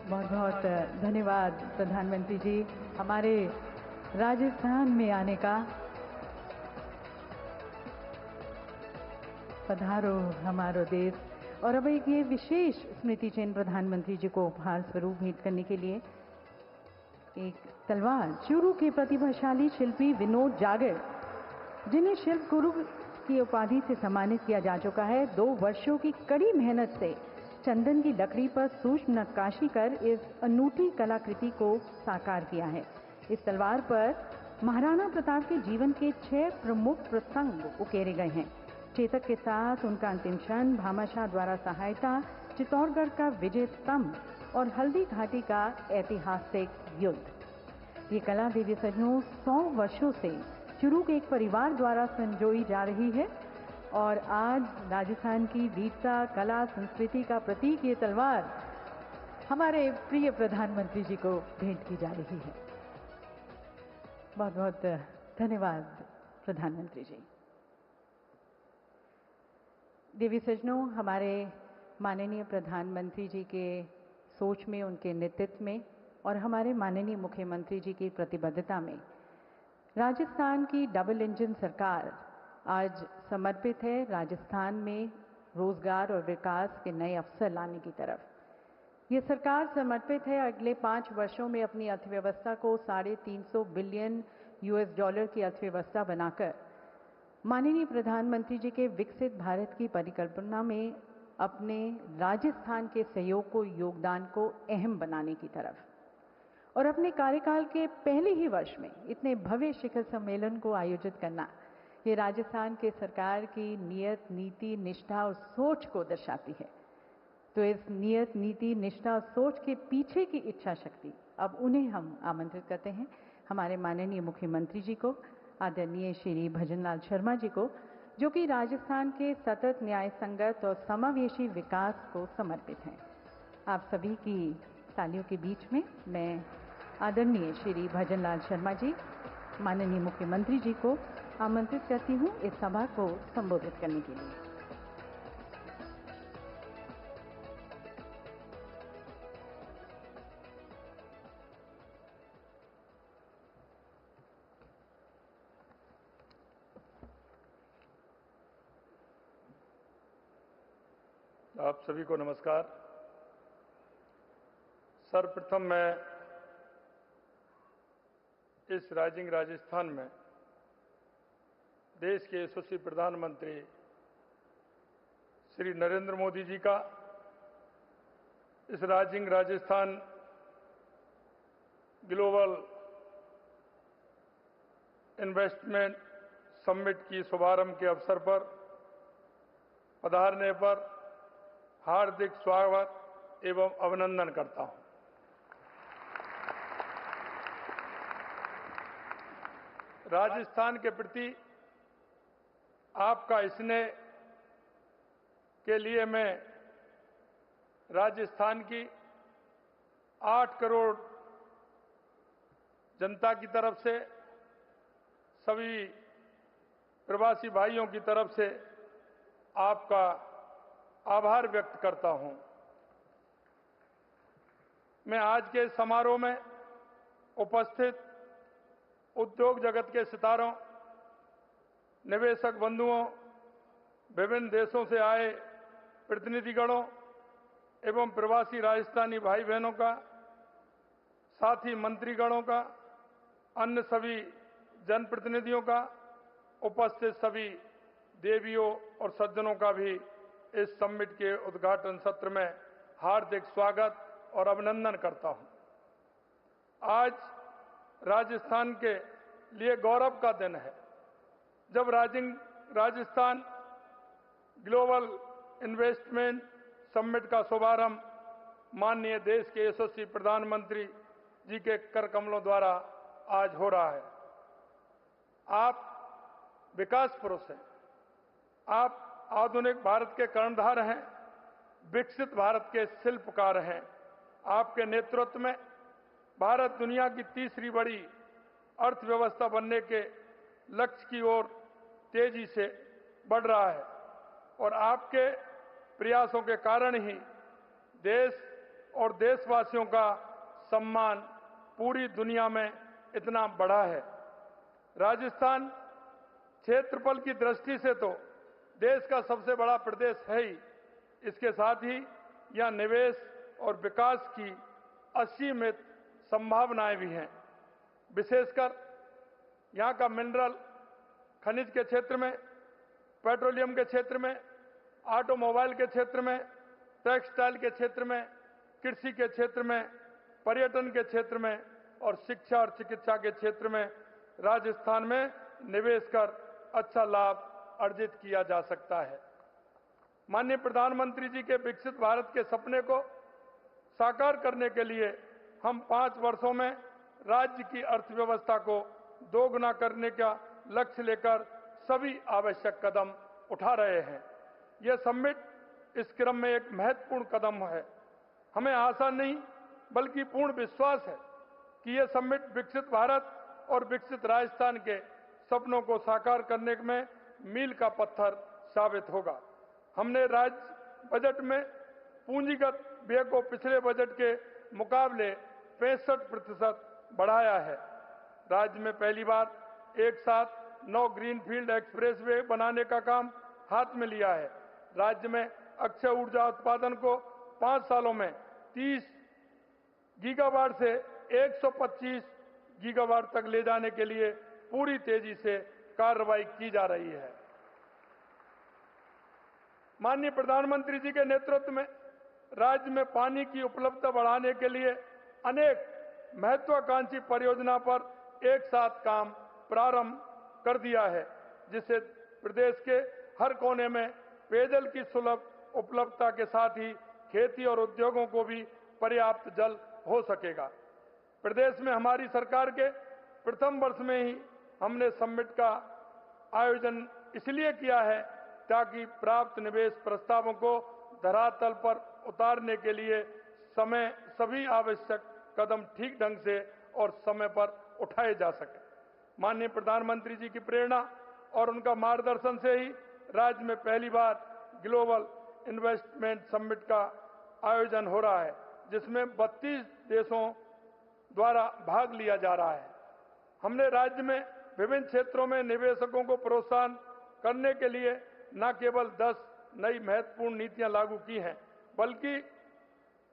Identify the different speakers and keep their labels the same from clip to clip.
Speaker 1: बहुत बहुत धन्यवाद प्रधानमंत्री जी हमारे राजस्थान में आने का। पधारो हमारो देश। और अब एक ये विशेष स्मृति चिन्ह प्रधानमंत्री जी को उपहार स्वरूप भेंट करने के लिए एक तलवार चूरू के प्रतिभाशाली शिल्पी विनोद जागर, जिन्हें शिल्प गुरु की उपाधि से सम्मानित किया जा चुका है, 2 वर्षों की कड़ी मेहनत से चंदन की लकड़ी पर सूक्ष्म नक्काशी कर इस अनूठी कलाकृति को साकार किया है। इस तलवार पर महाराणा प्रताप के जीवन के 6 प्रमुख प्रसंग उकेरे गए हैं। चेतक के साथ उनका अंतिम क्षण, भामाशाह द्वारा सहायता, चित्तौड़गढ़ का विजय स्तंभ और हल्दी घाटी का ऐतिहासिक युद्ध। ये कला देवी सजनों 100 वर्षों से चूरू के एक परिवार द्वारा संजोई जा रही है और आज राजस्थान की वीरता, कला, संस्कृति का प्रतीक ये तलवार हमारे प्रिय प्रधानमंत्री जी को भेंट की जा रही है। बहुत बहुत धन्यवाद प्रधानमंत्री जी। देवी सजनों, हमारे माननीय प्रधानमंत्री जी के सोच में, उनके नेतृत्व में और हमारे माननीय मुख्यमंत्री जी की प्रतिबद्धता में राजस्थान की डबल इंजन सरकार आज समर्पित है राजस्थान में रोजगार और विकास के नए अवसर लाने की तरफ। ये सरकार समर्पित है अगले 5 वर्षों में अपनी अर्थव्यवस्था को $350 बिलियन की अर्थव्यवस्था बनाकर माननीय प्रधानमंत्री जी के विकसित भारत की परिकल्पना में अपने राजस्थान के सहयोग को, योगदान को अहम बनाने की तरफ। और अपने कार्यकाल के पहले ही वर्ष में इतने भव्य शिखर सम्मेलन को आयोजित करना, ये राजस्थान के सरकार की नियत, नीति, निष्ठा और सोच को दर्शाती है। तो इस नियत, नीति, निष्ठा और सोच के पीछे की इच्छा शक्ति, अब उन्हें हम आमंत्रित करते हैं, हमारे माननीय मुख्यमंत्री जी को, आदरणीय श्री भजनलाल शर्मा जी को, जो कि राजस्थान के सतत, न्याय संगत और समावेशी विकास को समर्पित हैं। आप सभी की तालियों के बीच में मैं आदरणीय श्री भजनलाल शर्मा जी, माननीय मुख्यमंत्री जी को आमंत्रित करती हूं इस सभा को संबोधित करने के लिए।
Speaker 2: आप सभी को नमस्कार। सर्वप्रथम मैं इस राइजिंग राजस्थान में देश के यशस्वी प्रधानमंत्री श्री नरेंद्र मोदी जी का इस rising Rajasthan global investment summit की शुभारंभ के अवसर पर पधारने पर हार्दिक स्वागत एवं अभिनंदन करता हूं। राजस्थान के प्रति आपका स्नेह के लिए मैं राजस्थान की 8 करोड़ जनता की तरफ से, सभी प्रवासी भाइयों की तरफ से आपका आभार व्यक्त करता हूं। मैं आज के समारोह में उपस्थित उद्योग जगत के सितारों, निवेशक बंधुओं, विभिन्न देशों से आए प्रतिनिधिगणों एवं प्रवासी राजस्थानी भाई बहनों का, साथ ही मंत्रीगणों का, अन्य सभी जनप्रतिनिधियों का, उपस्थित सभी देवियों और सज्जनों का भी इस समिट के उद्घाटन सत्र में हार्दिक स्वागत और अभिनंदन करता हूं। आज राजस्थान के लिए गौरव का दिन है जब राजस्थान ग्लोबल इन्वेस्टमेंट समिट का शुभारंभ माननीय देश के यशस्वी प्रधानमंत्री जी के कर कमलों द्वारा आज हो रहा है। आप विकास पुरुष हैं, आप आधुनिक भारत के कर्णधार हैं, विकसित भारत के शिल्पकार हैं। आपके नेतृत्व में भारत दुनिया की तीसरी बड़ी अर्थव्यवस्था बनने के लक्ष्य की ओर तेजी से बढ़ रहा है और आपके प्रयासों के कारण ही देश और देशवासियों का सम्मान पूरी दुनिया में इतना बड़ा है। राजस्थान क्षेत्रफल की दृष्टि से तो देश का सबसे बड़ा प्रदेश है ही, इसके साथ ही यह निवेश और विकास की असीमित संभावनाएं भी हैं। विशेषकर यहां का मिनरल खनिज के क्षेत्र में, पेट्रोलियम के क्षेत्र में, ऑटोमोबाइल के क्षेत्र में, टेक्सटाइल के क्षेत्र में, कृषि के क्षेत्र में, पर्यटन के क्षेत्र में और शिक्षा और चिकित्सा के क्षेत्र में राजस्थान में निवेश कर अच्छा लाभ अर्जित किया जा सकता है। माननीय प्रधानमंत्री जी के विकसित भारत के सपने को साकार करने के लिए हम 5 वर्षों में राज्य की अर्थव्यवस्था को दोगुना करने का लक्ष्य लेकर सभी आवश्यक कदम उठा रहे हैं। यह समिट इस क्रम में एक महत्वपूर्ण कदम है। हमें आशा नहीं बल्कि पूर्ण विश्वास है कि यह समिट विकसित भारत और विकसित राजस्थान के सपनों को साकार करने में मील का पत्थर साबित होगा। हमने राज्य बजट में पूंजीगत व्यय को पिछले बजट के मुकाबले 65% बढ़ाया है। राज्य में पहली बार एक साथ 9 ग्रीनफील्ड एक्सप्रेसवे बनाने का काम हाथ में लिया है। राज्य में अक्षय ऊर्जा उत्पादन को 5 सालों में 30 गीगावाट से 125 गीगावाट तक ले जाने के लिए पूरी तेजी से कार्रवाई की जा रही है। माननीय प्रधानमंत्री जी के नेतृत्व में राज्य में पानी की उपलब्धता बढ़ाने के लिए अनेक महत्वाकांक्षी परियोजना पर एक साथ काम प्रारंभ कर दिया है, जिससे प्रदेश के हर कोने में पेयजल की सुलभ उपलब्धता के साथ ही खेती और उद्योगों को भी पर्याप्त जल हो सकेगा। प्रदेश में हमारी सरकार के प्रथम वर्ष में ही हमने समिट का आयोजन इसलिए किया है ताकि प्राप्त निवेश प्रस्तावों को धरातल पर उतारने के लिए सभी आवश्यक कदम ठीक ढंग से और समय पर उठाए जा सके। माननीय प्रधानमंत्री जी की प्रेरणा और उनका मार्गदर्शन से ही राज्य में पहली बार ग्लोबल इन्वेस्टमेंट समिट का आयोजन हो रहा है, जिसमें 32 देशों द्वारा भाग लिया जा रहा है। हमने राज्य में विभिन्न क्षेत्रों में निवेशकों को प्रोत्साहन करने के लिए न केवल 10 नई महत्वपूर्ण नीतियां लागू की हैं, बल्कि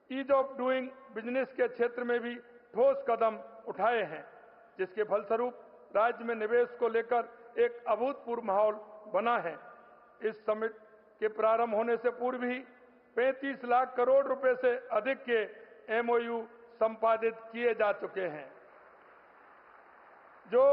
Speaker 2: ईज ऑफ डूइंग बिजनेस के क्षेत्र में भी ठोस कदम उठाए हैं, जिसके फलस्वरूप राज्य में निवेश को लेकर एक अभूतपूर्व माहौल बना है। इस समिट के प्रारंभ होने से पूर्व ही 35 लाख करोड़ रुपए से अधिक के एमओयू संपादित किए जा चुके हैं, जो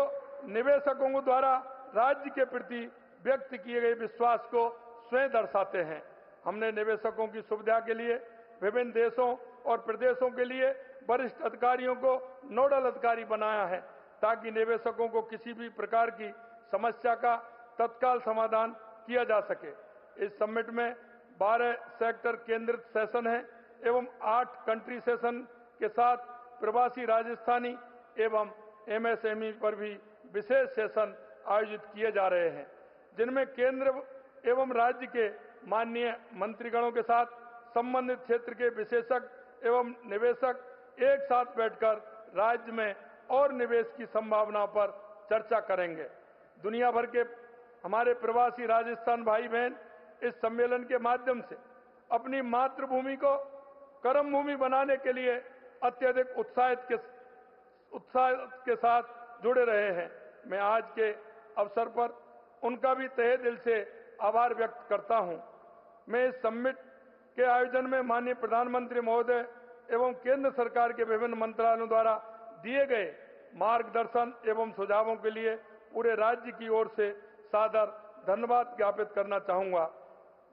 Speaker 2: निवेशकों द्वारा राज्य के प्रति व्यक्त किए गए विश्वास को स्वयं दर्शाते हैं। हमने निवेशकों की सुविधा के लिए विभिन्न देशों और प्रदेशों के लिए वरिष्ठ अधिकारियों को नोडल अधिकारी बनाया है, ताकि निवेशकों को किसी भी प्रकार की समस्या का तत्काल समाधान किया जा सके। इस समिट में 12 सेक्टर केंद्रित सेशन है एवं 8 कंट्री सेशन के साथ प्रवासी राजस्थानी एवं एमएसएमई पर भी विशेष सेशन आयोजित किए जा रहे हैं, जिनमें केंद्र एवं राज्य के माननीय मंत्रीगणों के साथ संबंधित क्षेत्र के विशेषज्ञ एवं निवेशक एक साथ बैठकर राज्य में और निवेश की संभावनाओं पर चर्चा करेंगे। दुनिया भर के हमारे प्रवासी राजस्थान भाई बहन इस सम्मेलन के माध्यम से अपनी मातृभूमि को कर्मभूमि बनाने के लिए अत्यधिक उत्साह के साथ जुड़े रहे हैं। मैं आज के अवसर पर उनका भी तहे दिल से आभार व्यक्त करता हूं। मैं इस समिट के आयोजन में माननीय प्रधानमंत्री महोदय एवं केंद्र सरकार के विभिन्न मंत्रालयों द्वारा दिए गए मार्गदर्शन एवं सुझावों के लिए पूरे राज्य की ओर से सादर धन्यवाद ज्ञापित करना चाहूंगा,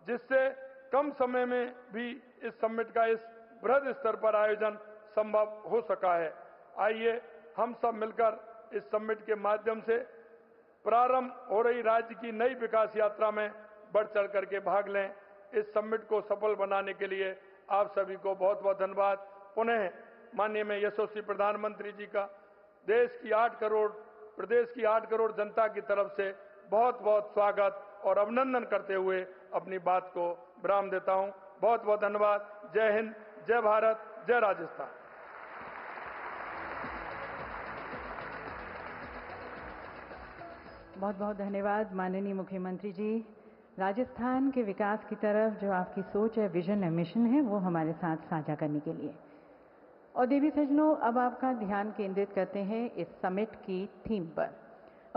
Speaker 2: जिससे कम समय में भी इस समिट का इस बृहद स्तर पर आयोजन संभव हो सका है। आइए हम सब मिलकर इस समिट के माध्यम से प्रारंभ हो रही राज्य की नई विकास यात्रा में बढ़ चढ़ करके भाग लें। इस समिट को सफल बनाने के लिए आप सभी को बहुत बहुत धन्यवाद। पुनः माननीय मैं यशस्वी प्रधानमंत्री जी का प्रदेश की 8 करोड़ जनता की तरफ से बहुत बहुत स्वागत और अभिनंदन करते हुए अपनी बात को विराम देता हूं। बहुत बहुत धन्यवाद। जय हिंद, जय भारत, जय राजस्थान।
Speaker 1: बहुत बहुत धन्यवाद माननीय मुख्यमंत्री जी। राजस्थान के विकास की तरफ जो आपकी सोच है, विजन है, मिशन है, वो हमारे साथ साझा करने के लिए। और देवी सज्जनों, अब आपका ध्यान केंद्रित करते हैं इस समिट की थीम पर।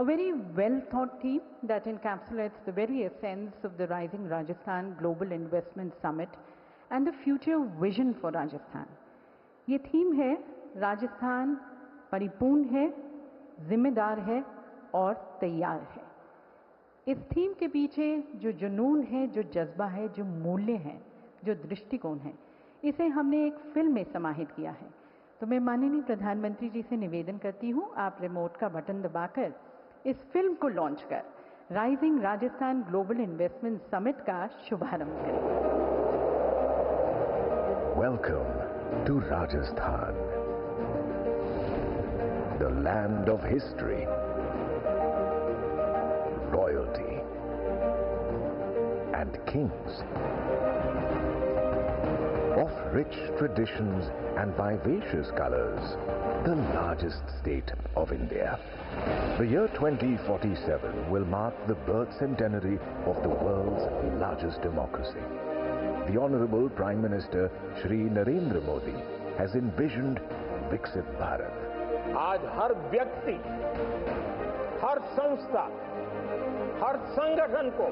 Speaker 1: A very well thought theme that encapsulates the very essence of the Rising Rajasthan Global Investment Summit and the future vision for Rajasthan. ये थीम है राजस्थान परिपूर्ण है, जिम्मेदार है और तैयार है। इस थीम के पीछे जो जुनून है, जो जज्बा है, जो मूल्य हैं, जो दृष्टिकोण है, इसे हमने एक फिल्म में समाहित किया है। तो मैं माननीय प्रधानमंत्री जी से निवेदन करती हूँ, आप रिमोट का बटन दबाकर इस फिल्म को लॉन्च कर rising Rajasthan global investment summit का शुभारंभ करें।
Speaker 3: Welcome to Rajasthan, the land of history, royalty and kings, of rich traditions and vivacious colors, the largest state of India. The year 2047 will mark the birth centenary of the world's largest democracy. The Honorable Prime Minister Shri Narendra Modi has envisioned Viksit Bharat.
Speaker 4: आज हर व्यक्ति, हर संस्था, हर संगठन को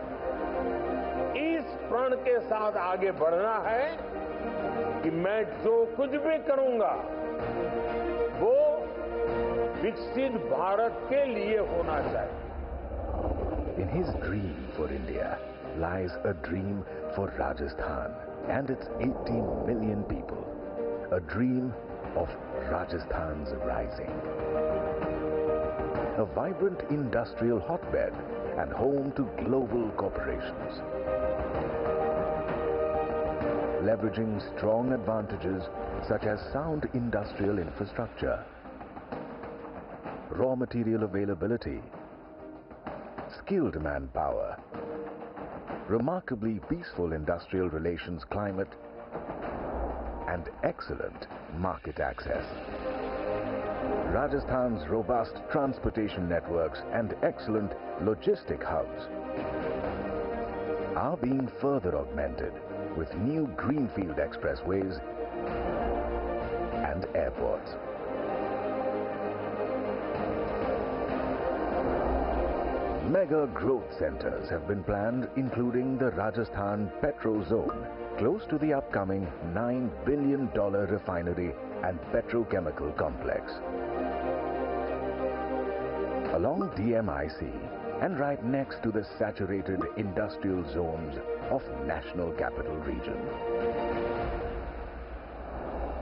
Speaker 4: इस प्रण के साथ आगे बढ़ना है कि मैं जो कुछ भी करूंगा वो विकसित भारत के लिए होना चाहिए।
Speaker 3: In his dream for India lies a dream for Rajasthan and its 18 million people. A dream of Rajasthan's rising. A vibrant industrial hotbed and home to global corporations. Leveraging strong advantages such as sound industrial infrastructure, raw material availability, skilled manpower, remarkably peaceful industrial relations climate, and excellent market access. Rajasthan's robust transportation networks and excellent logistic hubs are being further augmented with new greenfield expressways and airports. Mega growth centers have been planned, including the Rajasthan Petro Zone, close to the upcoming $9 billion refinery and petrochemical complex. Along DMIC and right next to the saturated industrial zones of National Capital Region.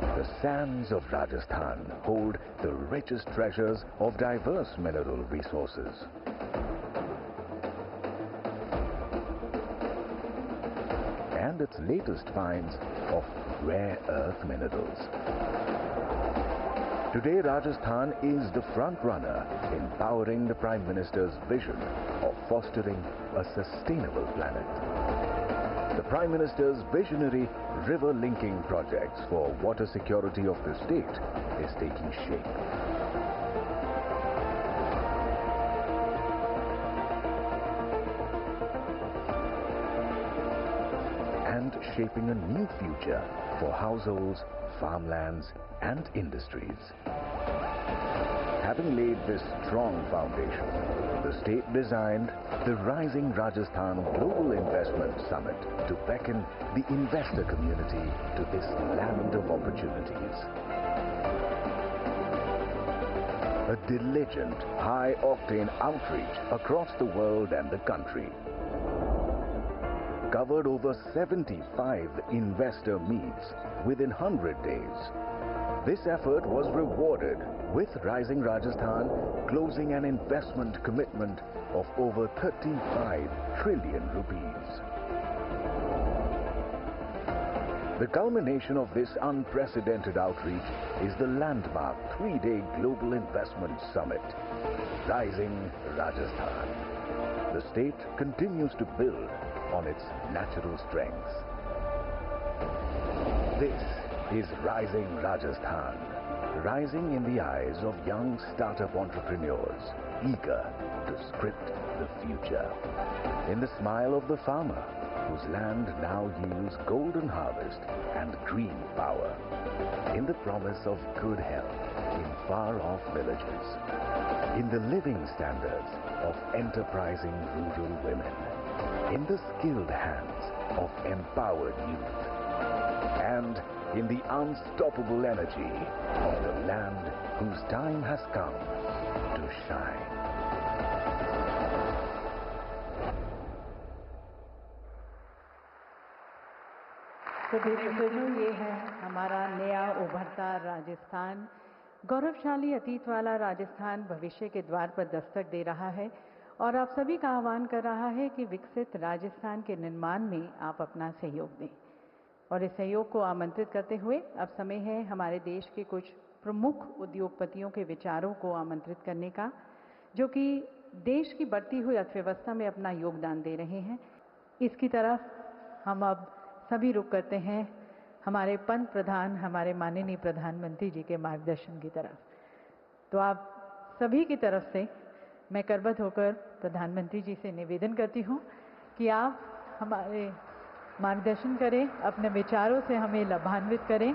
Speaker 3: The sands of Rajasthan hold the richest treasures of diverse mineral resources. And its latest finds of rare earth minerals. Today, Rajasthan is the front runner in powering the Prime Minister's vision of fostering a sustainable planet. The Prime Minister's visionary river linking projects for water security of the state is taking shape. And shaping a new future for households, farmlands, and industries. Having laid this strong foundation, the state designed the Rising Rajasthan Global Investment Summit to beckon the investor community to this land of opportunities. A diligent, high-octane outreach across the world and the country. Covered over 75 investor meets within 100 days. This effort was rewarded with Rising Rajasthan closing an investment commitment of over 35 trillion rupees. The culmination of this unprecedented outreach is the landmark 3-day Global Investment Summit, Rising Rajasthan. The state continues to build on its natural strengths. This is Rising Rajasthan. Rising in the eyes of young startup entrepreneurs, eager to script the future. In the smile of the farmer, whose land now yields golden harvest and green power. In the promise of good health in far-off villages. In the living standards of enterprising rural women. In the skilled hands of empowered youth. And in the unstoppable energy of the land whose time has come to shine.
Speaker 1: तो दिग्गजों, ये है हमारा नया उभरता राजस्थान। गौरवशाली अतीत वाला राजस्थान भविष्य के द्वार पर दस्तक दे रहा है और आप सभी का आह्वान कर रहा है कि विकसित राजस्थान के निर्माण में आप अपना सहयोग दें। और इस सहयोग को आमंत्रित करते हुए अब समय है हमारे देश के कुछ प्रमुख उद्योगपतियों के विचारों को आमंत्रित करने का, जो कि देश की बढ़ती हुई अर्थव्यवस्था में अपना योगदान दे रहे हैं। इसकी तरफ हम अब सभी रुख करते हैं हमारे पंत प्रधान, हमारे माननीय प्रधानमंत्री जी के मार्गदर्शन की तरफ। तो आप सभी की तरफ से मैं करबद्ध होकर प्रधानमंत्री जी से निवेदन करती हूँ कि आप हमारे मार्गदर्शन करें, अपने विचारों से हमें लाभान्वित करें।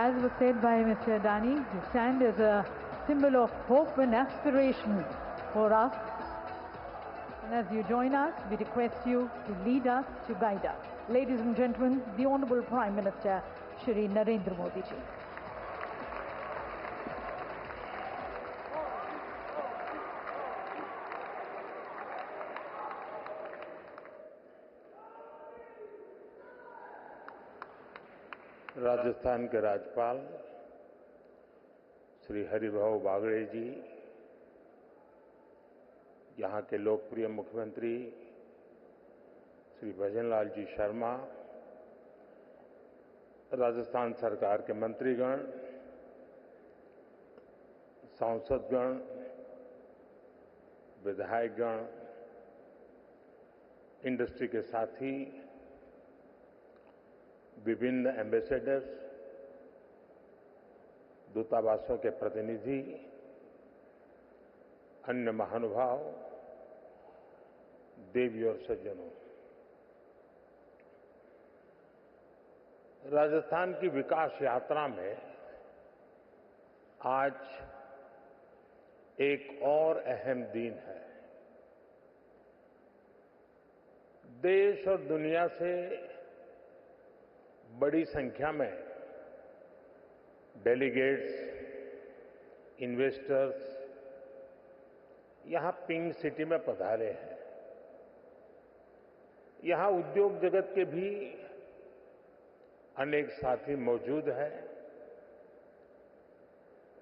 Speaker 1: As was said by Mr. Adani, you stand as a symbol of hope and aspiration for us. And as you join us, we request you to lead us, to guide us. Ladies and gentlemen, the Honorable Prime Minister, Shri Narendra Modi ji.
Speaker 4: Rajasthan के राज्यपाल श्री हरिभाऊ बागड़े जी, यहाँ के लोकप्रिय मुख्यमंत्री श्री भजनलाल जी शर्मा, राजस्थान सरकार के मंत्रीगण, सांसदगण, विधायकगण, इंडस्ट्री के साथी, विभिन्न एम्बेसडर्स, दूतावासों के प्रतिनिधि, अन्य महानुभाव, देवी और सज्जनों, राजस्थान की विकास यात्रा में आज एक और अहम दिन है। देश और दुनिया से बड़ी संख्या में डेलीगेट्स, इन्वेस्टर्स यहां पिंक सिटी में पधारे हैं। यहां उद्योग जगत के भी अनेक साथी मौजूद हैं।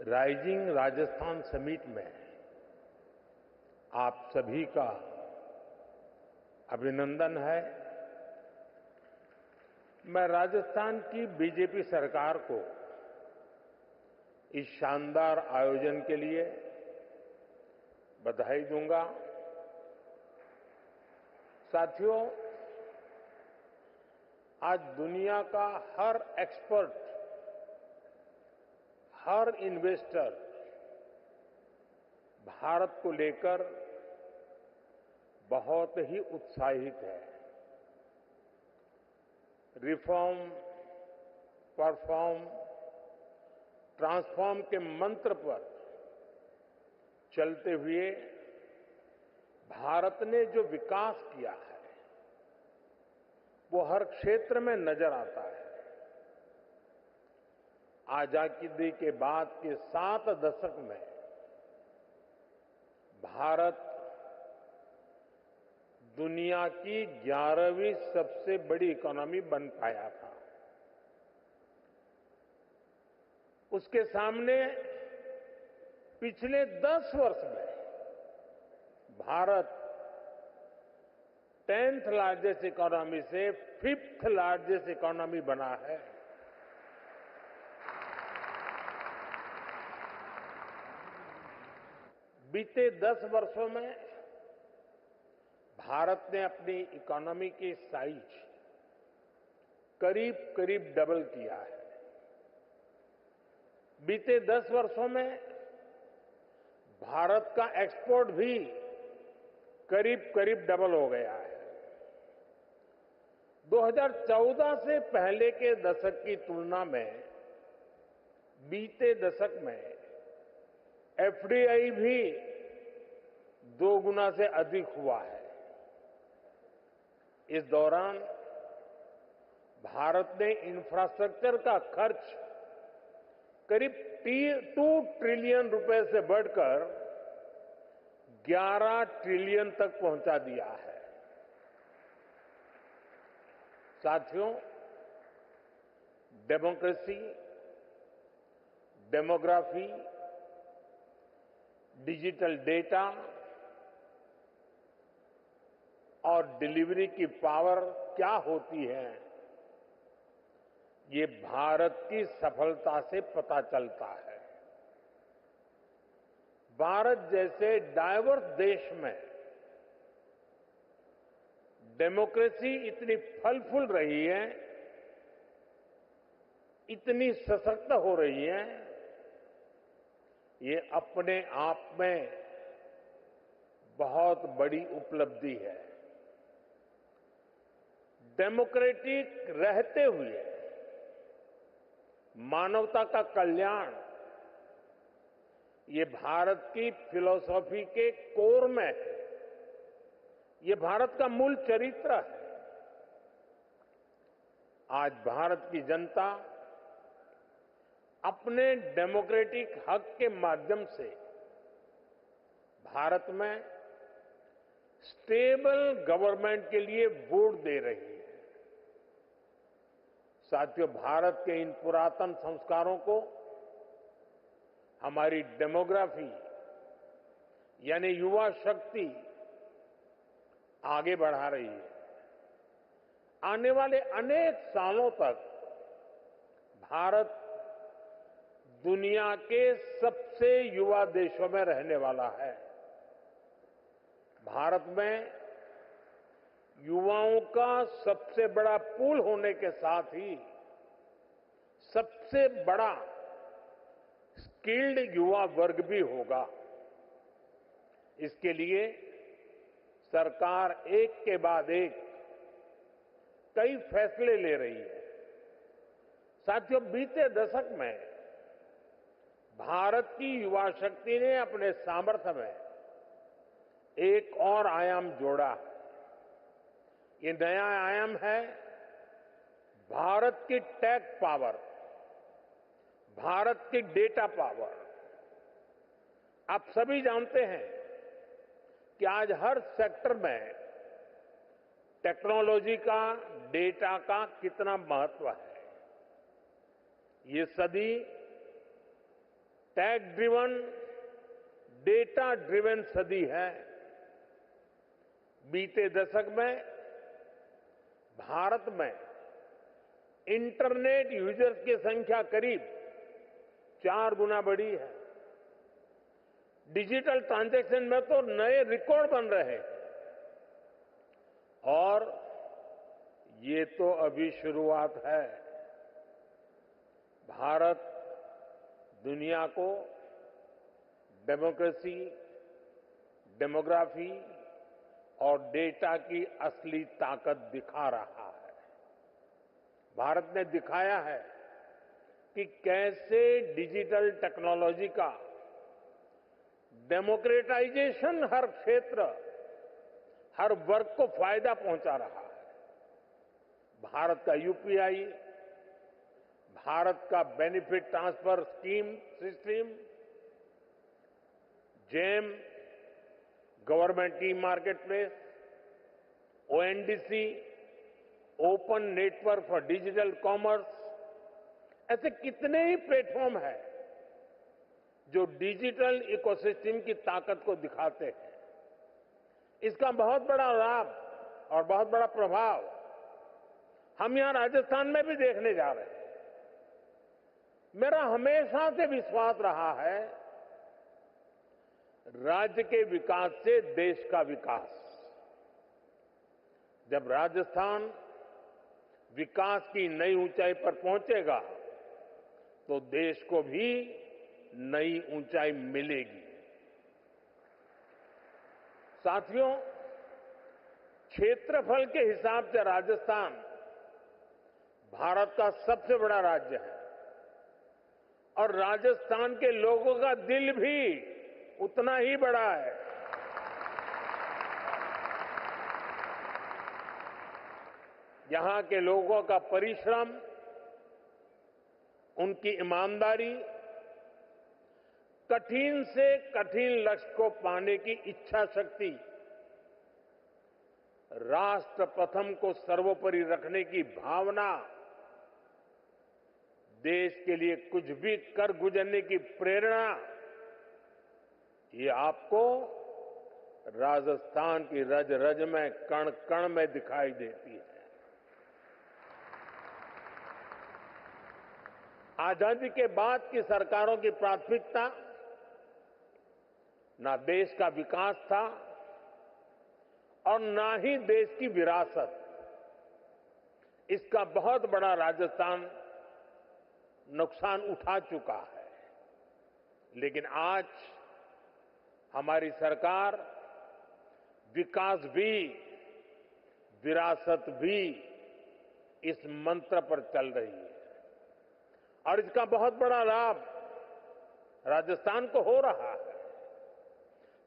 Speaker 4: राइजिंग राजस्थान समिट में आप सभी का अभिनंदन है। मैं राजस्थान की बीजेपी सरकार को इस शानदार आयोजन के लिए बधाई दूंगा। साथियों, आज दुनिया का हर एक्सपर्ट, हर इन्वेस्टर भारत को लेकर बहुत ही उत्साहित है। रिफॉर्म, परफॉर्म, ट्रांसफॉर्म के मंत्र पर चलते हुए भारत ने जो विकास किया है वो हर क्षेत्र में नजर आता है। आजादी के बाद के 7 दशक में भारत दुनिया की 11वीं सबसे बड़ी इकोनॉमी बन पाया था। उसके सामने पिछले 10 वर्ष में भारत 10th लार्जेस्ट इकोनॉमी से 5th लार्जेस्ट इकोनॉमी बना है। बीते 10 वर्षों में भारत ने अपनी इकोनॉमी की साइज करीब करीब डबल किया है। बीते 10 वर्षों में भारत का एक्सपोर्ट भी करीब करीब डबल हो गया है। 2014 से पहले के दशक की तुलना में बीते दशक में एफडीआई भी 2 गुना से अधिक हुआ है। इस दौरान भारत ने इंफ्रास्ट्रक्चर का खर्च करीब 2 ट्रिलियन रुपए से बढ़कर 11 ट्रिलियन तक पहुंचा दिया है। साथियों, डेमोक्रेसी, डेमोग्राफी, डिजिटल डेटा और डिलीवरी की पावर क्या होती है, ये भारत की सफलता से पता चलता है। भारत जैसे डाइवर्स देश में डेमोक्रेसी इतनी फल फूल रही है, इतनी सशक्त हो रही है, ये अपने आप में बहुत बड़ी उपलब्धि है। डेमोक्रेटिक रहते हुए मानवता का कल्याण, ये भारत की फिलॉसफी के कोर में है। ये भारत का मूल चरित्र है। आज भारत की जनता अपने डेमोक्रेटिक हक के माध्यम से भारत में स्टेबल गवर्नमेंट के लिए वोट दे रही है। साथियों, भारत के इन पुरातन संस्कारों को हमारी डेमोग्राफी यानी युवा शक्ति आगे बढ़ा रही है। आने वाले अनेक सालों तक भारत दुनिया के सबसे युवा देशों में रहने वाला है। भारत में युवाओं का सबसे बड़ा पूल होने के साथ ही सबसे बड़ा स्किल्ड युवा वर्ग भी होगा। इसके लिए सरकार एक के बाद एक कई फैसले ले रही है। साथियों, बीते दशक में भारत की युवा शक्ति ने अपने सामर्थ्य में एक और आयाम जोड़ा। ये नया आयाम है भारत की टेक पावर, भारत की डेटा पावर। आप सभी जानते हैं कि आज हर सेक्टर में टेक्नोलॉजी का, डेटा का कितना महत्व है। ये सदी टेक ड्रिवन, डेटा ड्रिवन सदी है। बीते दशक में भारत में इंटरनेट यूजर्स की संख्या करीब 4 गुना बढ़ी है। डिजिटल ट्रांजैक्शन में तो नए रिकॉर्ड बन रहे हैं। और ये तो अभी शुरुआत है। भारत दुनिया को डेमोक्रेसी, डेमोग्राफी और डेटा की असली ताकत दिखा रहा है। भारत ने दिखाया है कि कैसे डिजिटल टेक्नोलॉजी का डेमोक्रेटाइजेशन हर क्षेत्र, हर वर्ग को फायदा पहुंचा रहा है। भारत का यूपीआई, भारत का benefit transfer scheme system, GeM, government e market place, ONDC, open network for digital commerce, ऐसे कितने ही प्लेटफॉर्म हैं जो डिजिटल इकोसिस्टम की ताकत को दिखाते हैं। इसका बहुत बड़ा लाभ और बहुत बड़ा प्रभाव हम यहां राजस्थान में भी देखने जा रहे हैं। मेरा हमेशा से विश्वास रहा है, राज्य के विकास से देश का विकास। जब राजस्थान विकास की नई ऊंचाई पर पहुंचेगा, तो देश को भी नई ऊंचाई मिलेगी। साथियों, क्षेत्रफल के हिसाब से राजस्थान भारत का सबसे बड़ा राज्य है और राजस्थान के लोगों का दिल भी उतना ही बड़ा है। यहां के लोगों का परिश्रम, उनकी ईमानदारी, कठिन से कठिन लक्ष्य को पाने की इच्छा शक्ति, राष्ट्र प्रथम को सर्वोपरि रखने की भावना, देश के लिए कुछ भी कर गुजरने की प्रेरणा, ये आपको राजस्थान की रज रज में, कण कण में दिखाई देती है। आजादी के बाद की सरकारों की प्राथमिकता ना देश का विकास था और ना ही देश की विरासत। इसका बहुत बड़ा राजस्थान नुकसान उठा चुका है। लेकिन आज हमारी सरकार विकास भी, विरासत भी, इस मंत्र पर चल रही है और इसका बहुत बड़ा लाभ राजस्थान को हो रहा है।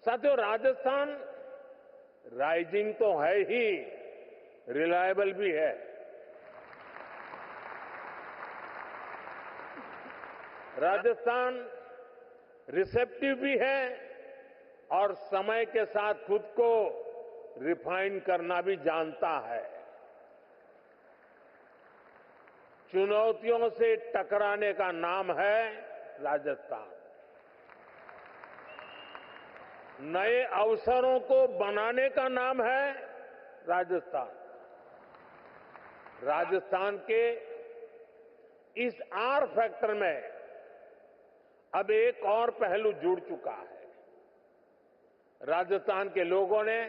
Speaker 4: साथियों, राजस्थान राइजिंग तो है ही, रिलायबल भी है। राजस्थान रिसेप्टिव भी है और समय के साथ खुद को रिफाइन करना भी जानता है। चुनौतियों से टकराने का नाम है राजस्थान। नए अवसरों को बनाने का नाम है राजस्थान। राजस्थान के इस आर फैक्टर में अब एक और पहलू जुड़ चुका है। राजस्थान के लोगों ने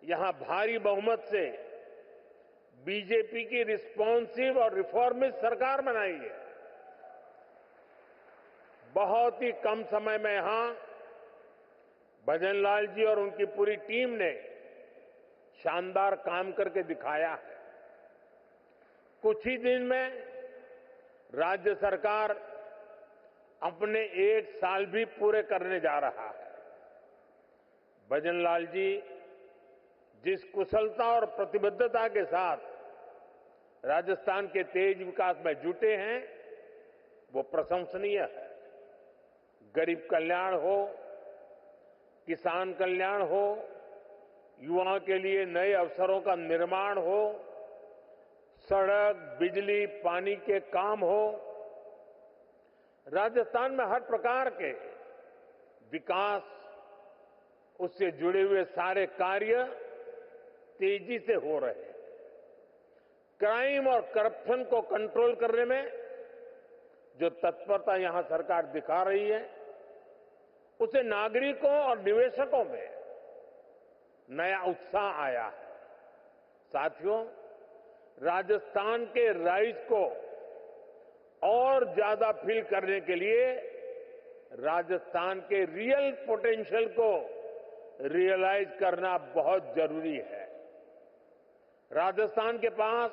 Speaker 4: यहां भारी बहुमत से बीजेपी की रिस्पॉन्सिव और रिफॉर्मिस्ट सरकार बनाई है। बहुत ही कम समय में यहां भजनलाल जी और उनकी पूरी टीम ने शानदार काम करके दिखाया है। कुछ ही दिन में राज्य सरकार अपने 1 साल भी पूरे करने जा रहा है। भजनलाल जी जिस कुशलता और प्रतिबद्धता के साथ राजस्थान के तेज विकास में जुटे हैं, वो प्रशंसनीय है। गरीब कल्याण हो, किसान कल्याण हो, युवाओं के लिए नए अवसरों का निर्माण हो, सड़क, बिजली, पानी के काम हो, राजस्थान में हर प्रकार के विकास, उससे जुड़े हुए सारे कार्य तेजी से हो रहे हैं। क्राइम और करप्शन को कंट्रोल करने में जो तत्परता यहां सरकार दिखा रही है, उसे नागरिकों और निवेशकों में नया उत्साह आया है। साथियों, राजस्थान के राइज को और ज्यादा फील करने के लिए राजस्थान के रियल पोटेंशियल को रियलाइज करना बहुत जरूरी है। राजस्थान के पास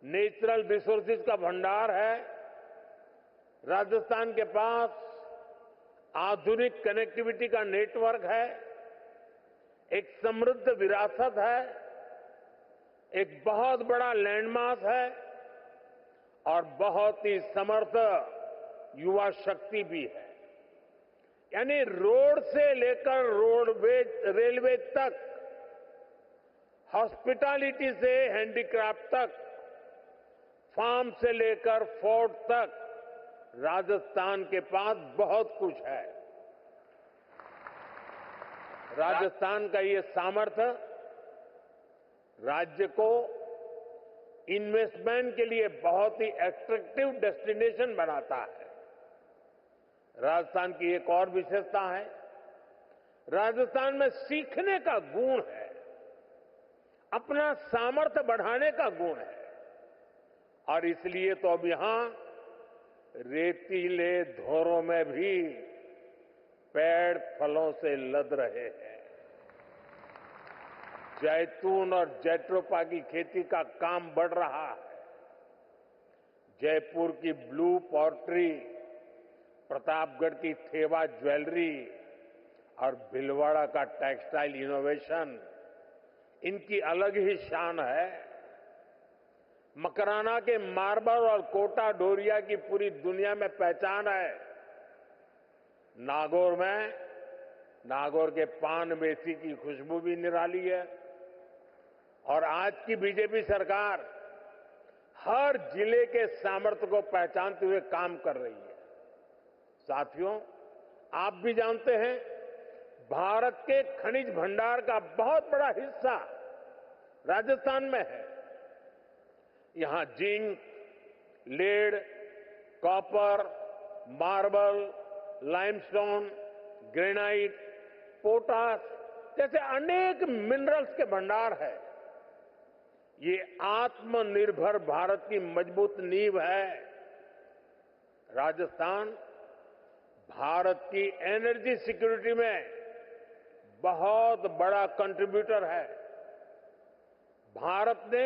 Speaker 4: नेचुरल रिसोर्सेज का भंडार है। राजस्थान के पास आधुनिक कनेक्टिविटी का नेटवर्क है। एक समृद्ध विरासत है, एक बहुत बड़ा लैंडमास है और बहुत ही समर्थ युवा शक्ति भी है। यानी रोड से लेकर रोडवेज, रेलवे तक, हॉस्पिटैलिटी से हैंडीक्राफ्ट तक, फार्म से लेकर फोर्ट तक, राजस्थान के पास बहुत कुछ है। राजस्थान का ये सामर्थ्य राज्य को इन्वेस्टमेंट के लिए बहुत ही अट्रैक्टिव डेस्टिनेशन बनाता है। राजस्थान की एक और विशेषता है, राजस्थान में सीखने का गुण है, अपना सामर्थ्य बढ़ाने का गुण है और इसलिए तो अब यहां रेतीले धोरों में भी पेड़ फलों से लद रहे हैं। जैतून और जैट्रोपा की खेती का काम बढ़ रहा है। जयपुर की ब्लू पॉटरी, प्रतापगढ़ की थेवा ज्वेलरी और भीलवाड़ा का टेक्सटाइल इनोवेशन, इनकी अलग ही शान है। मकराना के मार्बल और कोटा डोरिया की पूरी दुनिया में पहचान है। नागौर के पान मेथी की खुशबू भी निराली है। और आज की बीजेपी सरकार हर जिले के सामर्थ्य को पहचानते हुए काम कर रही है। साथियों, आप भी जानते हैं, भारत के खनिज भंडार का बहुत बड़ा हिस्सा राजस्थान में है। यहां zinc, lead, copper, marble, limestone, granite, potash जैसे अनेक मिनरल्स के भंडार है। ये आत्मनिर्भर भारत की मजबूत नींव है। राजस्थान भारत की एनर्जी सिक्योरिटी में बहुत बड़ा कंट्रीब्यूटर है। भारत ने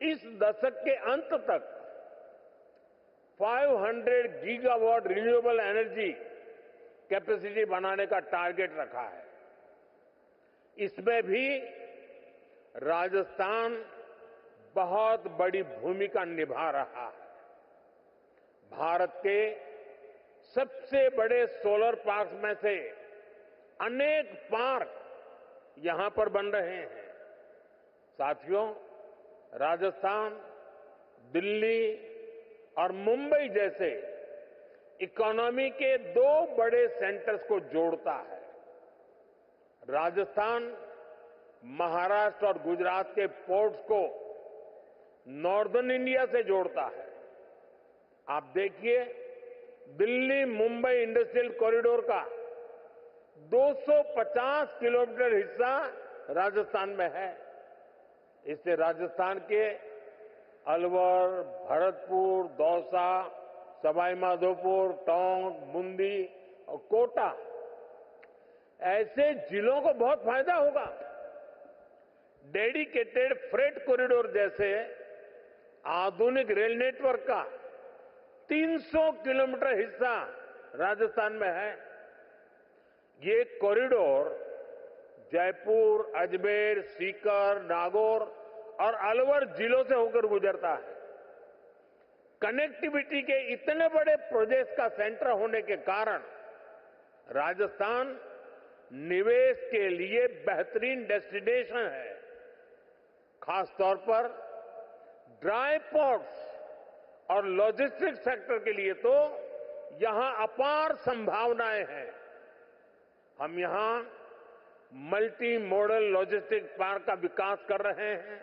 Speaker 4: इस दशक के अंत तक 500 गीगावाट रिन्यूएबल एनर्जी कैपेसिटी बनाने का टारगेट रखा है। इसमें भी राजस्थान बहुत बड़ी भूमिका निभा रहा है। भारत के सबसे बड़े सोलर पार्क में से अनेक पार्क यहां पर बन रहे हैं। साथियों, राजस्थान दिल्ली और मुंबई जैसे इकोनॉमी के 2 बड़े सेंटर्स को जोड़ता है। राजस्थान महाराष्ट्र और गुजरात के पोर्ट्स को नॉर्दर्न इंडिया से जोड़ता है। आप देखिए, दिल्ली मुंबई इंडस्ट्रियल कॉरिडोर का 250 किलोमीटर हिस्सा राजस्थान में है। इससे राजस्थान के अलवर, भरतपुर, दौसा, सवाई माधोपुर, टोंक, बूंदी और कोटा ऐसे जिलों को बहुत फायदा होगा। डेडिकेटेड फ्रेट कॉरिडोर जैसे आधुनिक रेल नेटवर्क का 300 किलोमीटर हिस्सा राजस्थान में है। ये कॉरिडोर जयपुर, अजमेर, सीकर, नागौर और अलवर जिलों से होकर गुजरता है। कनेक्टिविटी के इतने बड़े प्रोजेक्ट्स का सेंटर होने के कारण राजस्थान निवेश के लिए बेहतरीन डेस्टिनेशन है। खासतौर पर ड्राई पोर्ट्स और लॉजिस्टिक्स सेक्टर के लिए तो यहां अपार संभावनाएं हैं। हम यहां मल्टी मॉडल लॉजिस्टिक्स पार्क का विकास कर रहे हैं।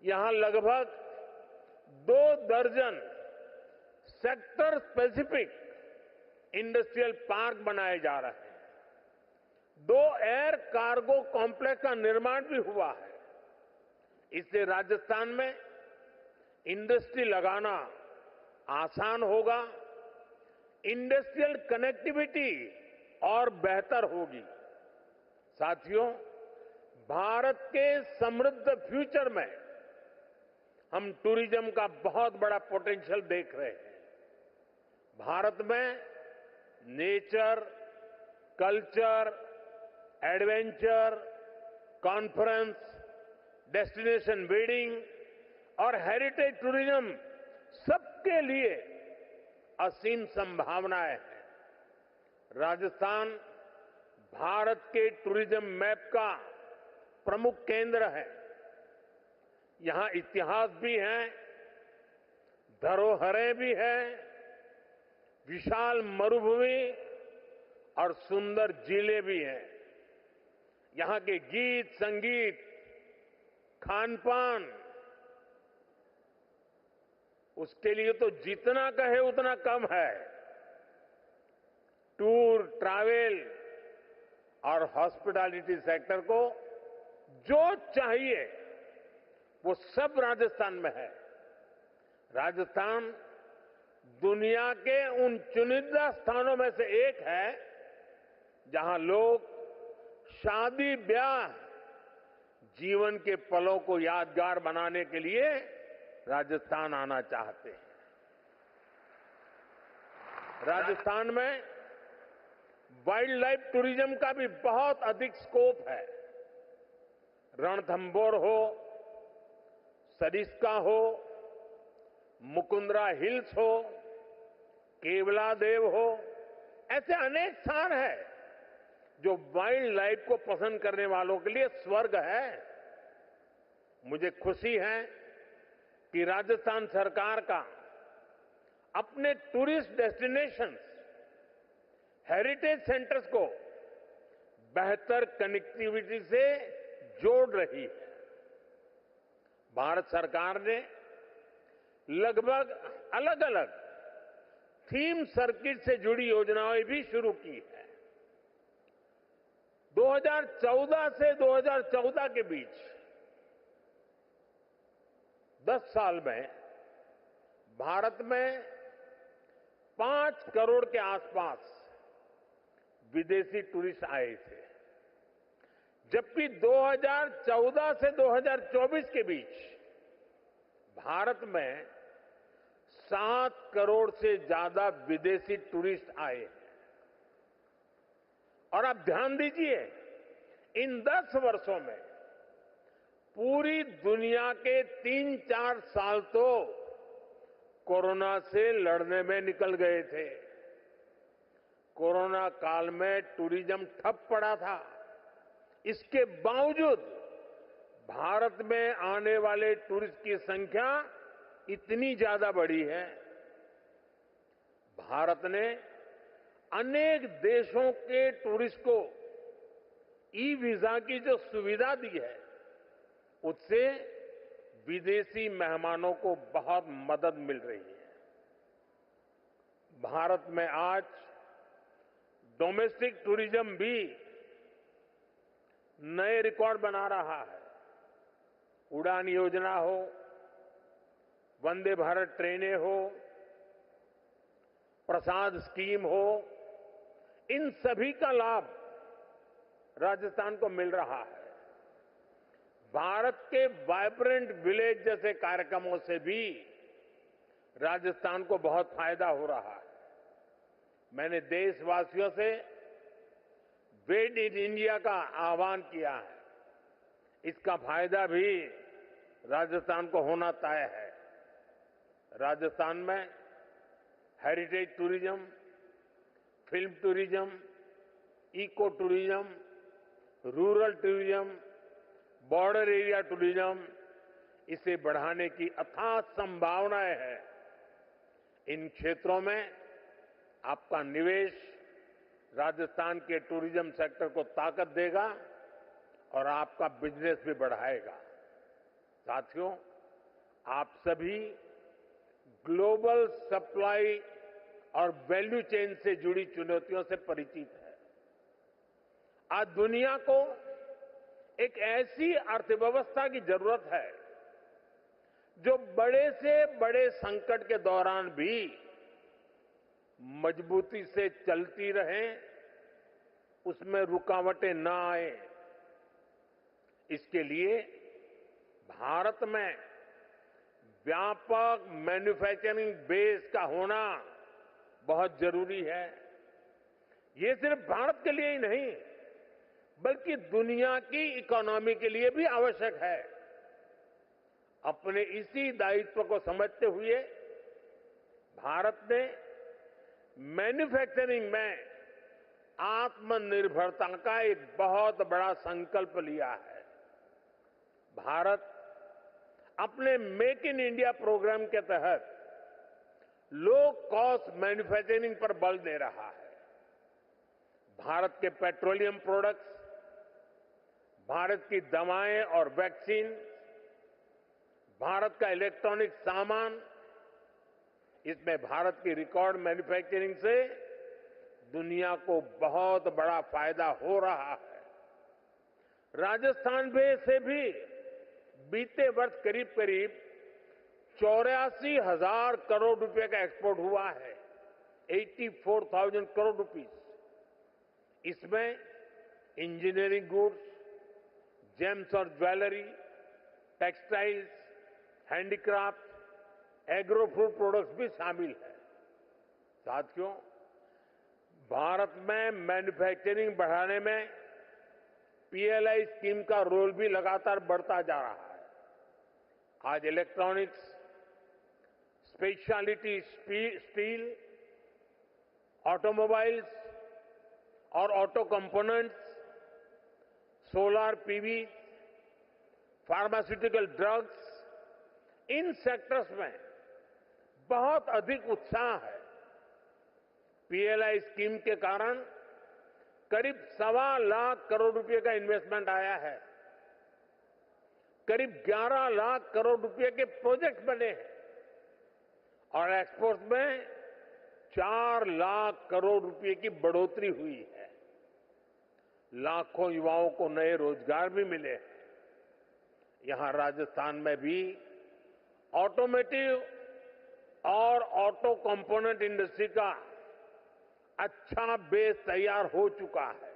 Speaker 4: यहां लगभग 2 दर्जन सेक्टर स्पेसिफिक इंडस्ट्रियल पार्क बनाए जा रहे हैं। 2 एयर कार्गो कॉम्प्लेक्स का निर्माण भी हुआ है। इससे राजस्थान में इंडस्ट्री लगाना आसान होगा, इंडस्ट्रियल कनेक्टिविटी और बेहतर होगी। साथियों, भारत के समृद्ध फ्यूचर में हम टूरिज्म का बहुत बड़ा पोटेंशियल देख रहे हैं। भारत में nature, culture, adventure, conference, destination wedding और हेरिटेज टूरिज्म सबके लिए असीम संभावनाएं हैं। राजस्थान भारत के टूरिज्म मैप का प्रमुख केंद्र है। यहां इतिहास भी है, धरोहरें भी हैं, विशाल मरुभूमि और सुंदर जिले भी हैं। यहां के गीत, संगीत, खान-पान, उसके लिए तो जितना कहे उतना कम है। टूर, ट्रैवल और हॉस्पिटैलिटी सेक्टर को जो चाहिए वो सब राजस्थान में है। राजस्थान दुनिया के उन चुनिंदा स्थानों में से एक है जहां लोग शादी ब्याह जीवन के पलों को यादगार बनाने के लिए राजस्थान आना चाहते हैं। राजस्थान में वाइल्ड लाइफ टूरिज्म का भी बहुत अधिक स्कोप है। रणथंभौर हो, सरिस्का हो, मुकुंदरा हिल्स हो, केवलादेव हो, ऐसे अनेक स्थान हैं जो वाइल्ड लाइफ को पसंद करने वालों के लिए स्वर्ग है। मुझे खुशी है कि राजस्थान सरकार का अपने टूरिस्ट डेस्टिनेशंस, हेरिटेज सेंटर्स को बेहतर कनेक्टिविटी से जोड़ रही है। भारत सरकार ने लगभग अलग अलग थीम सर्किट से जुड़ी योजनाएं भी शुरू की है। 2014 से 2014 के बीच 10 साल में भारत में 5 करोड़ के आसपास विदेशी टूरिस्ट आए थे, जबकि 2014 से 2024 के बीच भारत में 7 करोड़ से ज्यादा विदेशी टूरिस्ट आए हैं। और आप ध्यान दीजिए, इन 10 वर्षों में पूरी दुनिया के 3-4 साल तो कोरोना से लड़ने में निकल गए थे। कोरोना काल में टूरिज्म ठप पड़ा था। इसके बावजूद भारत में आने वाले टूरिस्ट की संख्या इतनी ज्यादा बढ़ी है। भारत ने अनेक देशों के टूरिस्ट को ई वीजा की जो सुविधा दी है, उससे विदेशी मेहमानों को बहुत मदद मिल रही है। भारत में आज डोमेस्टिक टूरिज्म भी नए रिकॉर्ड बना रहा है। उड़ान योजना हो, वंदे भारत ट्रेनें हो, प्रसाद स्कीम हो, इन सभी का लाभ राजस्थान को मिल रहा है। भारत के वाइब्रेंट विलेज जैसे कार्यक्रमों से भी राजस्थान को बहुत फायदा हो रहा है। मैंने देशवासियों से मेड इन इंडिया का आह्वान किया है। इसका फायदा भी राजस्थान को होना तय है। राजस्थान में heritage tourism, film tourism, eco tourism, rural tourism, border area tourism, इसे बढ़ाने की अथाह संभावनाएं हैं। इन क्षेत्रों में आपका निवेश राजस्थान के टूरिज्म सेक्टर को ताकत देगा और आपका बिजनेस भी बढ़ाएगा। साथियों, आप सभी ग्लोबल सप्लाई और वैल्यू चेन से जुड़ी चुनौतियों से परिचित हैं। आज दुनिया को एक ऐसी अर्थव्यवस्था की जरूरत है जो बड़े से बड़े संकट के दौरान भी मजबूती से चलती रहे, उसमें रुकावटें ना आए। इसके लिए भारत में व्यापक मैन्युफैक्चरिंग बेस का होना बहुत जरूरी है। ये सिर्फ भारत के लिए ही नहीं, बल्कि दुनिया की इकोनॉमी के लिए भी आवश्यक है। अपने इसी दायित्व को समझते हुए भारत ने मैन्युफैक्चरिंग में आत्मनिर्भरता का एक बहुत बड़ा संकल्प लिया है। भारत अपने मेक इन इंडिया प्रोग्राम के तहत लो कॉस्ट मैन्युफैक्चरिंग पर बल दे रहा है। भारत के पेट्रोलियम प्रोडक्ट्स, भारत की दवाएं और वैक्सीन, भारत का इलेक्ट्रॉनिक सामान, इसमें भारत की रिकॉर्ड मैन्युफैक्चरिंग से दुनिया को बहुत बड़ा फायदा हो रहा है। राजस्थान में से भी बीते वर्ष करीब करीब 84,000 करोड़ रुपए का एक्सपोर्ट हुआ है। 84,000 करोड़ रुपीस। इसमें इंजीनियरिंग गुड्स, जेम्स और jewellery, textiles, handicraft, agro food products भी शामिल है। साथियों, भारत में मैन्युफैक्चरिंग बढ़ाने में पीएलआई स्कीम का रोल भी लगातार बढ़ता जा रहा है। आज इलेक्ट्रॉनिक्स, स्पेशलिटी स्टील, ऑटोमोबाइल्स और auto components, solar PV, pharmaceutical drugs, इन सेक्टर्स में बहुत अधिक उत्साह है। पीएलआई स्कीम के कारण करीब 1.25 लाख करोड़ रुपए का इन्वेस्टमेंट आया है। करीब 11 लाख करोड़ रुपए के प्रोजेक्ट बने हैं और एक्सपोर्ट में 4 लाख करोड़ रुपए की बढ़ोतरी हुई है। लाखों युवाओं को नए रोजगार भी मिले हैं। यहां राजस्थान में भी ऑटोमोटिव और ऑटो कंपोनेंट इंडस्ट्री का अच्छा बेस तैयार हो चुका है।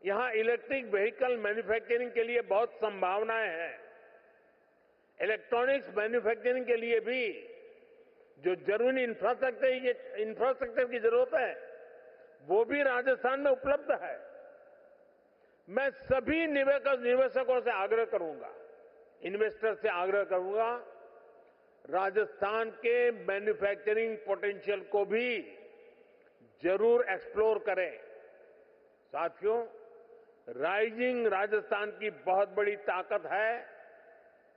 Speaker 4: यहां इलेक्ट्रिक व्हीकल मैन्युफैक्चरिंग के लिए बहुत संभावनाएं हैं। इलेक्ट्रॉनिक्स मैन्युफैक्चरिंग के लिए भी जो जरूरी इंफ्रास्ट्रक्चर की जरूरत है, वो भी राजस्थान में उपलब्ध है। मैं सभी निवेशकों से आग्रह करूंगा, इन्वेस्टर से आग्रह करूंगा, राजस्थान के मैन्युफैक्चरिंग पोटेंशियल को भी जरूर एक्सप्लोर करें। साथियों, राइजिंग राजस्थान की बहुत बड़ी ताकत है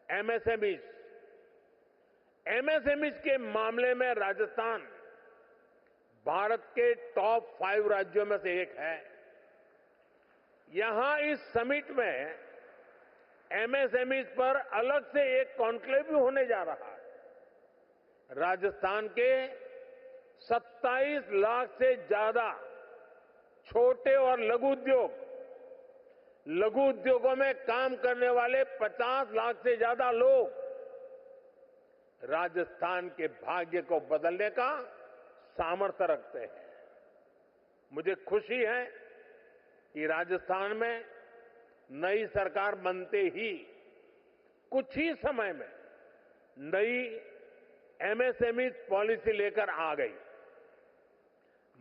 Speaker 4: एमएसएमईज। एमएसएमईज के मामले में राजस्थान भारत के टॉप 5 राज्यों में से एक है। यहां इस समिट में एमएसएमईज पर अलग से एक कॉन्क्लेव भी होने जा रहा है। राजस्थान के 27 लाख से ज्यादा छोटे और लघु उद्योगों में काम करने वाले 50 लाख से ज्यादा लोग राजस्थान के भाग्य को बदलने का सामर्थ्य रखते हैं। मुझे खुशी है कि राजस्थान में नई सरकार बनते ही कुछ ही समय में नई एमएसएमई पॉलिसी लेकर आ गई।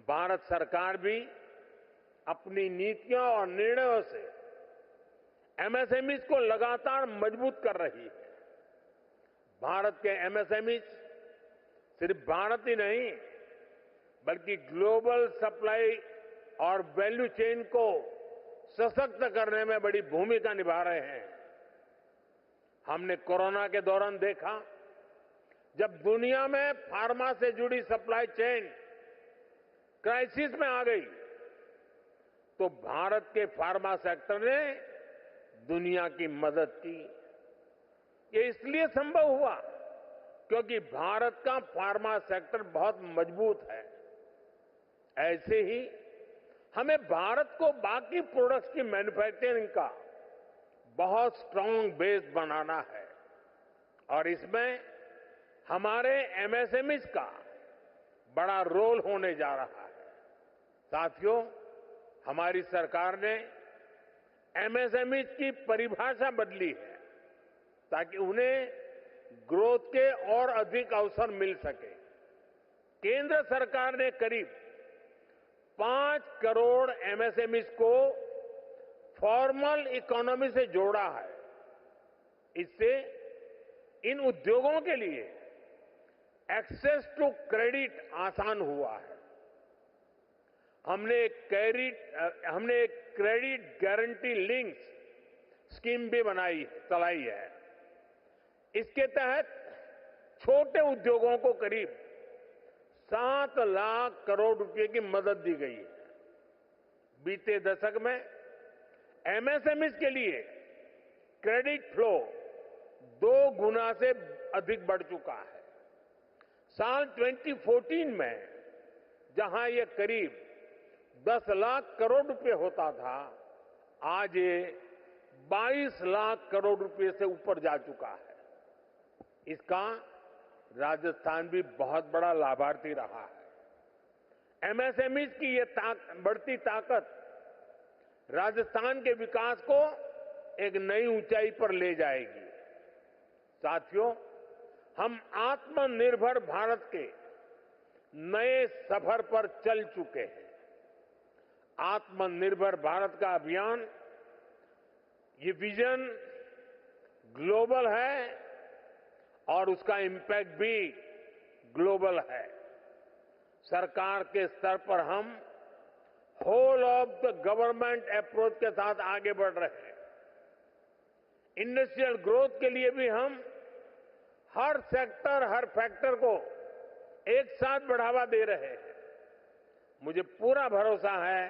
Speaker 4: भारत सरकार भी अपनी नीतियों और निर्णयों से एमएसएमईज को लगातार मजबूत कर रही है। भारत के एमएसएमईज सिर्फ भारत ही नहीं, बल्कि ग्लोबल सप्लाई और वैल्यू चेन को सशक्त करने में बड़ी भूमिका निभा रहे हैं। हमने कोरोना के दौरान देखा, जब दुनिया में फार्मा से जुड़ी सप्लाई चेन क्राइसिस में आ गई, तो भारत के फार्मा सेक्टर ने दुनिया की मदद की। ये इसलिए संभव हुआ क्योंकि भारत का फार्मा सेक्टर बहुत मजबूत है। ऐसे ही हमें भारत को बाकी प्रोडक्ट्स की मैन्युफैक्चरिंग का बहुत स्ट्रांग बेस बनाना है और इसमें हमारे एमएसएमईज का बड़ा रोल होने जा रहा है। साथियों, हमारी सरकार ने एमएसएमईज की परिभाषा बदली है ताकि उन्हें ग्रोथ के और अधिक अवसर मिल सके। केंद्र सरकार ने करीब 5 करोड़ एमएसएमईज को फॉर्मल इकोनॉमी से जोड़ा है। इससे इन उद्योगों के लिए एक्सेस टू क्रेडिट आसान हुआ है। हमने एक क्रेडिट गारंटी लिंक्स स्कीम भी चलाई है। इसके तहत छोटे उद्योगों को करीब 7 लाख करोड़ रुपए की मदद दी गई है। बीते दशक में एमएसएमईज के लिए क्रेडिट फ्लो 2 गुना से अधिक बढ़ चुका है। साल 2014 में जहां ये करीब 10 लाख करोड़ रुपए होता था, आज ये 22 लाख करोड़ रुपए से ऊपर जा चुका है। इसका राजस्थान भी बहुत बड़ा लाभार्थी रहा है। एमएसएमईज की ये बढ़ती ताकत राजस्थान के विकास को एक नई ऊंचाई पर ले जाएगी। साथियों, हम आत्मनिर्भर भारत के नए सफर पर चल चुके हैं। आत्मनिर्भर भारत का अभियान, ये विजन ग्लोबल है और उसका इंपैक्ट भी ग्लोबल है। सरकार के स्तर पर हम whole of the government approach के साथ आगे बढ़ रहे हैं। इंडस्ट्रियल ग्रोथ के लिए भी हम हर सेक्टर, हर फैक्टर को एक साथ बढ़ावा दे रहे हैं। मुझे पूरा भरोसा है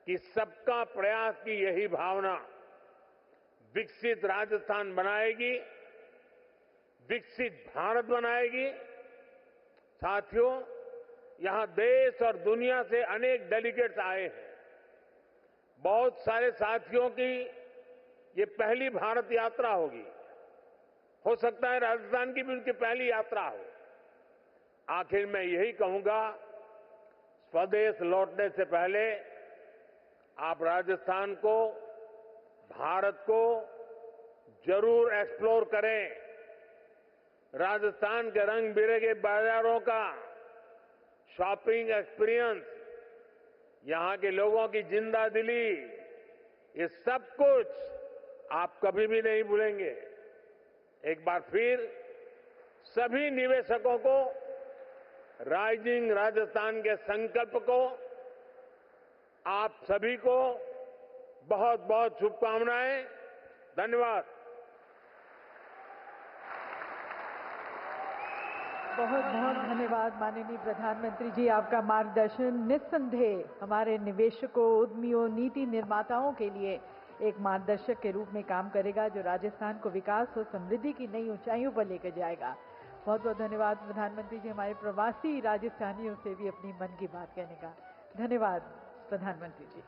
Speaker 4: कि सबका प्रयास की यही भावना विकसित राजस्थान बनाएगी, विकसित भारत बनाएगी। साथियों, यहां देश और दुनिया से अनेक डेलीगेट्स आए हैं। बहुत सारे साथियों की ये पहली भारत यात्रा होगी। हो सकता है राजस्थान की भी उनकी पहली यात्रा हो। आखिर मैं यही कहूंगा, स्वदेश लौटने से पहले आप राजस्थान को, भारत को जरूर एक्सप्लोर करें। राजस्थान के रंग बिरंगे बाजारों का शॉपिंग एक्सपीरियंस, यहां के लोगों की जिंदा दिली, ये सब कुछ आप कभी भी नहीं भूलेंगे। एक बार फिर सभी निवेशकों को राइजिंग राजस्थान के संकल्प को, आप सभी को बहुत बहुत शुभकामनाएं। धन्यवाद।
Speaker 1: बहुत बहुत धन्यवाद माननीय प्रधानमंत्री जी। आपका मार्गदर्शन निस्संदेह हमारे निवेशकों, उद्यमियों, नीति निर्माताओं के लिए एक मार्गदर्शक के रूप में काम करेगा, जो राजस्थान को विकास और समृद्धि की नई ऊंचाइयों पर लेकर जाएगा। बहुत बहुत धन्यवाद प्रधानमंत्री जी, हमारे प्रवासी राजस्थानियों से भी अपनी मन की बात कहने का। धन्यवाद प्रधानमंत्री जी।